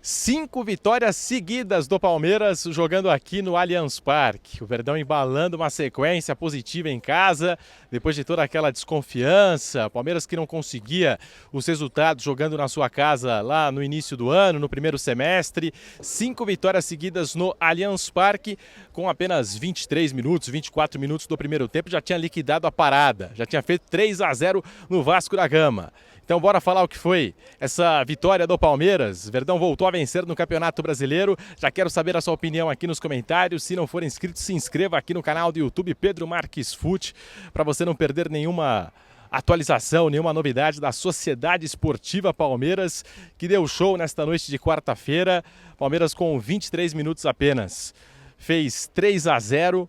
5 vitórias seguidas do Palmeiras jogando aqui no Allianz Parque. O Verdão embalando uma sequência positiva em casa, depois de toda aquela desconfiança. Palmeiras que não conseguia os resultados jogando na sua casa lá no início do ano, no primeiro semestre. 5 vitórias seguidas no Allianz Parque, com apenas 23 minutos, 24 minutos do primeiro tempo, já tinha liquidado a parada. Já tinha feito 3-0 no Vasco da Gama. Então bora falar o que foi essa vitória do Palmeiras. Verdão voltou a vencer no Campeonato Brasileiro. Já quero saber a sua opinião aqui nos comentários. Se não for inscrito, se inscreva aqui no canal do YouTube Pedro Marques Fute, para você não perder nenhuma atualização, nenhuma novidade da Sociedade Esportiva Palmeiras, que deu show nesta noite de quarta-feira. Palmeiras com 23 minutos apenas fez 3-0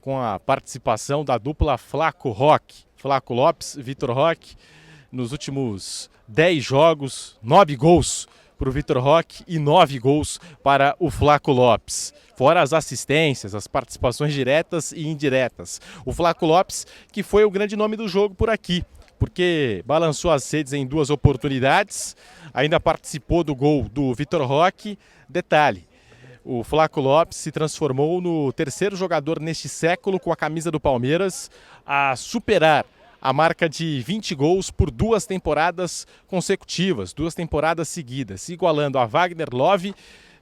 com a participação da dupla Flaco Lopes, Vitor Roque. Nos últimos 10 jogos, 9 gols para o Vitor Roque e 9 gols para o Flaco Lopes. Fora as assistências, as participações diretas e indiretas. O Flaco Lopes, que foi o grande nome do jogo por aqui, porque balançou as redes em 2 oportunidades, ainda participou do gol do Vitor Roque. Detalhe, o Flaco Lopes se transformou no terceiro jogador neste século com a camisa do Palmeiras a superar a marca de 20 gols por 2 temporadas consecutivas, 2 temporadas seguidas, igualando a Wagner Love,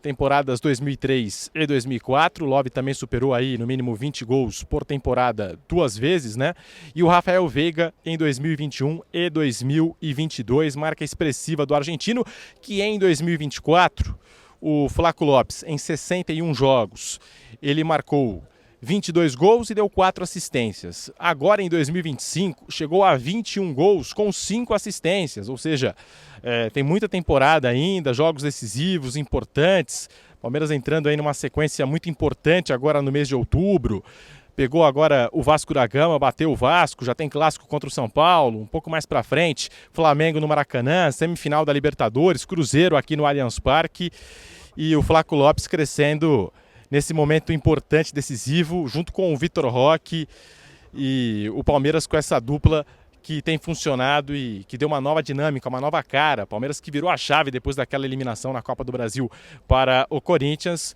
temporadas 2003 e 2004. O Love também superou aí no mínimo 20 gols por temporada 2 vezes, né? E o Rafael Veiga em 2021 e 2022, marca expressiva do argentino, que em 2024, o Flaco Lopes, em 61 jogos, ele marcou 22 gols e deu 4 assistências. Agora, em 2025, chegou a 21 gols com 5 assistências. Ou seja, tem muita temporada ainda, jogos decisivos, importantes. Palmeiras entrando aí numa sequência muito importante agora no mês de outubro. Pegou agora o Vasco da Gama, bateu o Vasco, já tem clássico contra o São Paulo, um pouco mais pra frente, Flamengo no Maracanã, semifinal da Libertadores, Cruzeiro aqui no Allianz Parque. E o Flaco Lopes crescendo nesse momento importante, decisivo, junto com o Vitor Roque, e o Palmeiras com essa dupla que tem funcionado e que deu uma nova dinâmica, uma nova cara. Palmeiras que virou a chave depois daquela eliminação na Copa do Brasil para o Corinthians.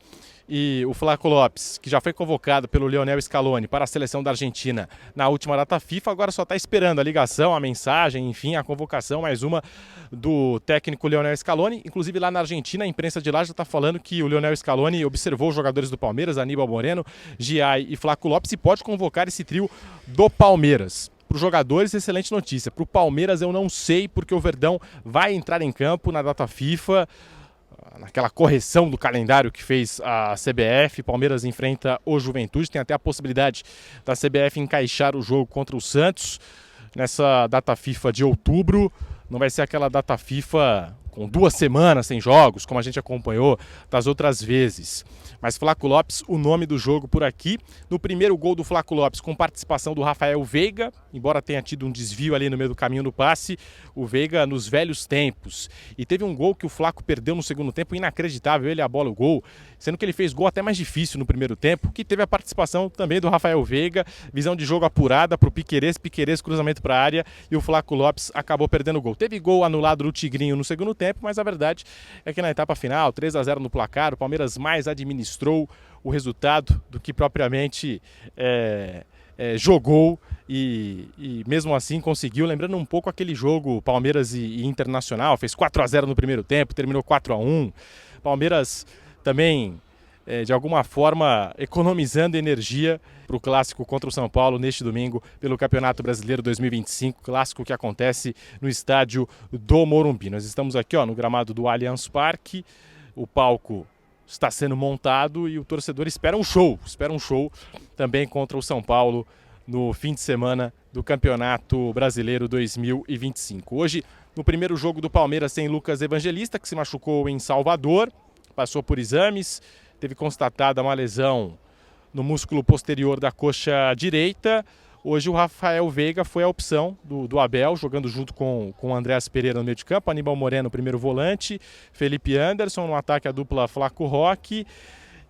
E o Flaco Lopes, que já foi convocado pelo Lionel Scaloni para a seleção da Argentina na última data FIFA, agora só está esperando a ligação, a mensagem, enfim, a convocação, mais uma do técnico Lionel Scaloni. Inclusive lá na Argentina, a imprensa de lá já está falando que o Lionel Scaloni observou os jogadores do Palmeiras, Aníbal Moreno, Giai e Flaco Lopes, e pode convocar esse trio do Palmeiras. Para os jogadores, excelente notícia. Para o Palmeiras, eu não sei, porque o Verdão vai entrar em campo na data FIFA, naquela correção do calendário que fez a CBF. Palmeiras enfrenta o Juventude, tem até a possibilidade da CBF encaixar o jogo contra o Santos nessa data FIFA de outubro. Não vai ser aquela data FIFA com 2 semanas sem jogos, como a gente acompanhou das outras vezes. Mas Flaco Lopes, o nome do jogo por aqui. No primeiro gol do Flaco Lopes, com participação do Rafael Veiga, embora tenha tido um desvio ali no meio do caminho do passe, o Veiga nos velhos tempos. E teve um gol que o Flaco perdeu no segundo tempo, inacreditável, ele abola o gol, sendo que ele fez gol até mais difícil no primeiro tempo, que teve a participação também do Rafael Veiga, visão de jogo apurada para o Piquerez, cruzamento para a área, e o Flaco Lopes acabou perdendo o gol. Teve gol anulado do Tigrinho no segundo tempo, mas a verdade é que na etapa final, 3-0 no placar, o Palmeiras mais administrou o resultado do que propriamente jogou e mesmo assim conseguiu, lembrando um pouco aquele jogo Palmeiras e Internacional, fez 4-0 no primeiro tempo, terminou 4-1. Palmeiras também, de alguma forma, economizando energia para o clássico contra o São Paulo neste domingo pelo Campeonato Brasileiro 2025, clássico que acontece no estádio do Morumbi. Nós estamos aqui no gramado do Allianz Parque, o palco está sendo montado e o torcedor espera um show também contra o São Paulo no fim de semana do Campeonato Brasileiro 2025. Hoje, no primeiro jogo do Palmeiras, tem Lucas Evangelista, que se machucou em Salvador, passou por exames, teve constatada uma lesão no músculo posterior da coxa direita. Hoje o Rafael Veiga foi a opção do Abel, jogando junto com o Andréas Pereira no meio de campo, Aníbal Moreno, primeiro volante, Felipe Anderson no ataque, a dupla Flaco Roque.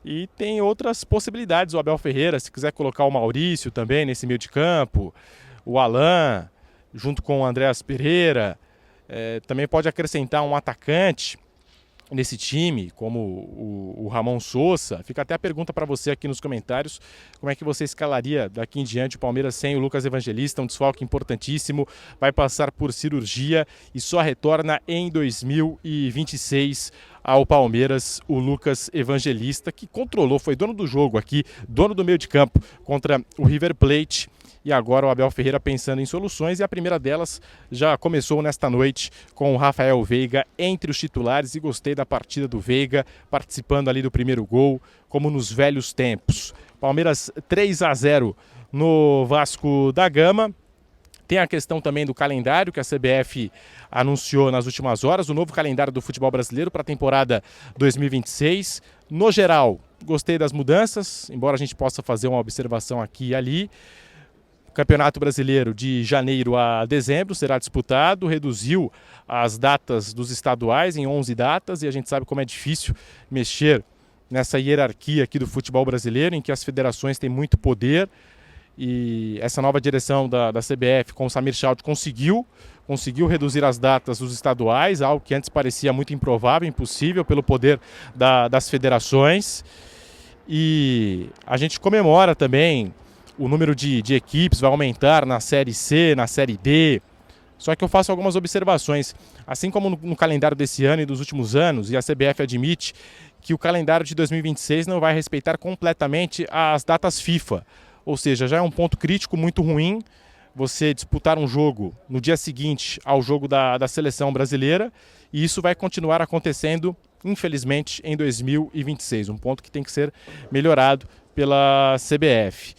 E tem outras possibilidades, o Abel Ferreira, se quiser colocar o Maurício também nesse meio de campo, o Alan, junto com o Andréas Pereira, também pode acrescentar um atacante. nesse time, como o Ramon Sousa. Fica até a pergunta para você aqui nos comentários, como é que você escalaria daqui em diante o Palmeiras sem o Lucas Evangelista, um desfalque importantíssimo, vai passar por cirurgia e só retorna em 2026 ao Palmeiras o Lucas Evangelista, que controlou, foi dono do jogo aqui, dono do meio de campo contra o River Plate. E agora o Abel Ferreira pensando em soluções, e a primeira delas já começou nesta noite com o Rafael Veiga entre os titulares, e gostei da partida do Veiga, participando ali do primeiro gol, como nos velhos tempos. Palmeiras 3-0 no Vasco da Gama. Tem a questão também do calendário que a CBF anunciou nas últimas horas, o novo calendário do futebol brasileiro para a temporada 2026. No geral, gostei das mudanças, embora a gente possa fazer uma observação aqui e ali. O Campeonato Brasileiro de janeiro a dezembro será disputado, reduziu as datas dos estaduais em 11 datas, e a gente sabe como é difícil mexer nessa hierarquia aqui do futebol brasileiro, em que as federações têm muito poder, e essa nova direção da CBF com o Samir Chaldi conseguiu reduzir as datas dos estaduais, algo que antes parecia muito improvável, impossível, pelo poder das federações. E a gente comemora também o número de equipes, vai aumentar na Série C, na Série D. Só que eu faço algumas observações. Assim como no calendário desse ano e dos últimos anos, e a CBF admite que o calendário de 2026 não vai respeitar completamente as datas FIFA. Ou seja, já é um ponto crítico muito ruim você disputar um jogo no dia seguinte ao jogo da seleção brasileira, e isso vai continuar acontecendo, infelizmente, em 2026. Um ponto que tem que ser melhorado pela CBF.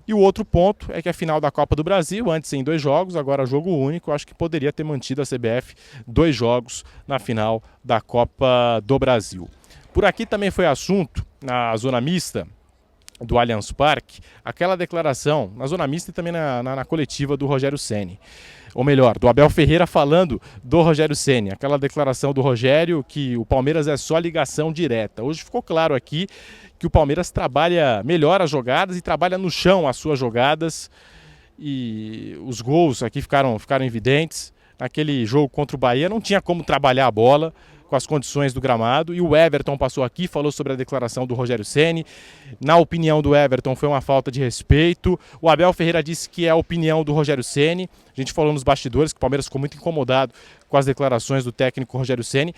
E o outro ponto é que a final da Copa do Brasil, antes em 2 jogos, agora jogo único, eu acho que poderia ter mantido a CBF 2 jogos na final da Copa do Brasil. Por aqui também foi assunto, na zona mista do Allianz Parque, aquela declaração, na zona mista e também na coletiva do Rogério Ceni. Ou melhor, do Abel Ferreira falando do Rogério Ceni, aquela declaração do Rogério que o Palmeiras é só ligação direta. Hoje ficou claro aqui que o Palmeiras trabalha melhor as jogadas e trabalha no chão as suas jogadas, e os gols aqui ficaram evidentes. Naquele jogo contra o Bahia não tinha como trabalhar a bola com as condições do gramado, e o Everton passou aqui, falou sobre a declaração do Rogério Ceni. Na opinião do Everton foi uma falta de respeito. O Abel Ferreira disse que é a opinião do Rogério Ceni. A gente falou nos bastidores que o Palmeiras ficou muito incomodado com as declarações do técnico Rogério Ceni.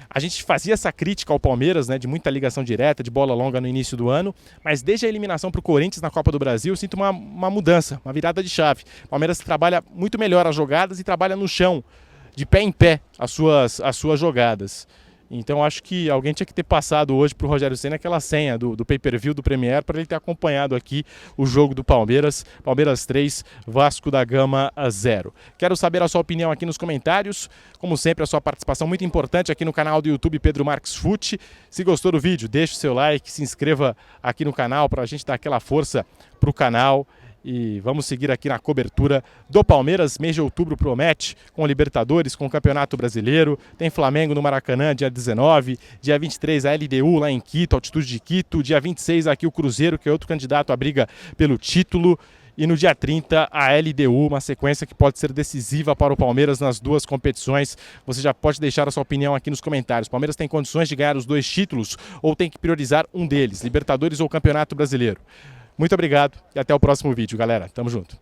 A gente fazia essa crítica ao Palmeiras, né, de muita ligação direta, de bola longa no início do ano, mas desde a eliminação para o Corinthians na Copa do Brasil, eu sinto uma mudança, uma virada de chave. O Palmeiras trabalha muito melhor as jogadas e trabalha no chão, de pé em pé, as suas jogadas. Então acho que alguém tinha que ter passado hoje para o Rogério Ceni aquela senha do pay-per-view do Premier, para ele ter acompanhado aqui o jogo do Palmeiras. Palmeiras 3, Vasco da Gama 0. Quero saber a sua opinião aqui nos comentários. Como sempre, a sua participação muito importante aqui no canal do YouTube Pedro Marques Fute. Se gostou do vídeo, deixe o seu like, se inscreva aqui no canal para a gente dar aquela força para o canal. E vamos seguir aqui na cobertura do Palmeiras. Mês de outubro promete, com Libertadores, com o Campeonato Brasileiro. Tem Flamengo no Maracanã, dia 19. Dia 23, a LDU lá em Quito, altitude de Quito. Dia 26, aqui o Cruzeiro, que é outro candidato à briga pelo título. E no dia 30, a LDU, uma sequência que pode ser decisiva para o Palmeiras nas duas competições. Você já pode deixar a sua opinião aqui nos comentários. O Palmeiras tem condições de ganhar os 2 títulos ou tem que priorizar um deles, Libertadores ou Campeonato Brasileiro? Muito obrigado e até o próximo vídeo, galera. Tamo junto.